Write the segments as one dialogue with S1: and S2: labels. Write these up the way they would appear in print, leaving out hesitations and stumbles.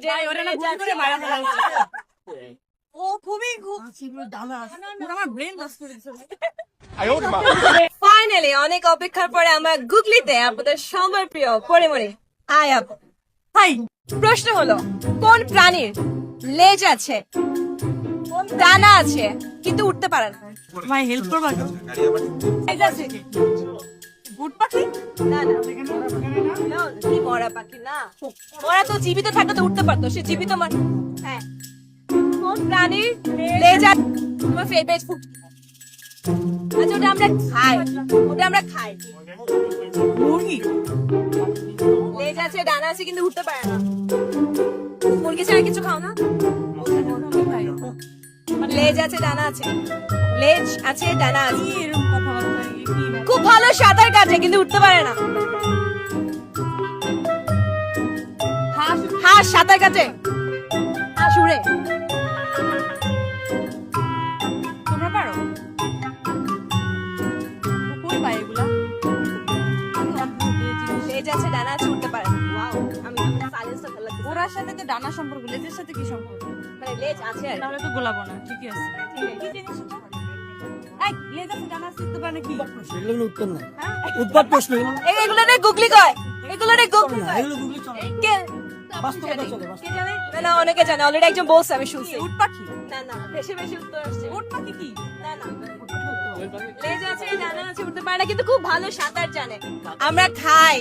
S1: সাইডে
S2: ও খুবই আমার ব্রেন লস করে দিচ্ছে।
S1: ফাইনালি অনেক অপেক্ষার পরে আমরা গুগলিতে আপনাদের সবার প্রিয় পরিমণি হাই আপু
S2: হাই,
S1: প্রশ্ন হলো কোন প্রাণীর লেজ আছে ডানা আছে কিন্তু উঠতে পারে না?
S2: ভাই হেল্প করবা তো?
S1: লেজ আছে
S2: গুড পাখি?
S1: না না না, কি মরা পাখি না, মরা তো জীবিত থাকলে তো উঠতে পারতো, সে জীবিত হ্যাঁ কোন প্রাণীর লেজ আছে তোমার ফেভারিট ফুড? আচ্ছা ওটা আমরা খাই
S2: মুরগি?
S1: লেজ আছে ডানা আছে কিন্তু উঠতে পারে না। মুরগি ছাড়া কিছু খাও না? লেজ আছে ডানা আছে, লেজ আছে ডানা আছে,
S2: কি এরকম কথাবার্তা? কি
S1: খুব ভালো সাঁতার কাটে কিন্তু উঠতে পারে না। হাঁস সাঁতার কাটে, হাঁস উড়ে।
S2: তোমরা পারো? কই পায় এগুলা?
S1: লেজ আছে ডানা আছে উঠতে পারে না। ওয়াও, আমি সাইলেন্সটা ভালো লাগছে।
S2: ওরার সাথে তো ডানা সম্পর্ক, লেজের সাথে কি সম্পর্ক?
S1: মানে লেজ আছে আর
S2: তাহলে তো গোলাবো না। ঠিকই আছে। কি জিনিস ওটা? এই লেজ আছে ডানা আছে তো মানে কি?
S3: এগুলো উত্তর না, উদ্ভট প্রশ্ন এগুলো না।
S1: এগুলো নিয়ে গুগলি কয়, এগুলো নিয়ে গুগলি কয়।
S3: এগুলো গুগলি চলে না।
S1: কে
S3: বাস্তবতা চলে,
S1: কে জানে? না না অনেকে জানে, অলরেডি একজন বলছে, আমি শুনছি।
S2: উট পাখি?
S1: না না বেশি বেশি উত্তর আসছে।
S2: উট পাখি কি?
S1: না না লেজ আছে ডানা আছে উঠতে পারে না কিন্তু খুব ভালো সাঁতার জানে। আমরা খাই,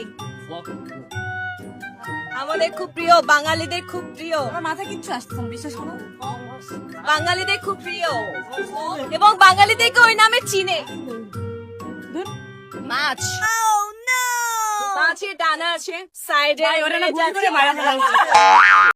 S1: আমাদের খুব প্রিয়, বাঙালিদের খুব প্রিয়,
S2: আমার মাথায় কিচ্ছু আসছে না, বিশ্বাস করো।
S1: বাঙালিদের খুব প্রিয় এবং বাঙালিদেরকে ওই নামে চিনে।
S2: ধুর।
S1: মাছ। মাছের ডানা আছে সাইডে,
S2: ভাই, ওটা না গুলি করে মারা ফেলা উচিত।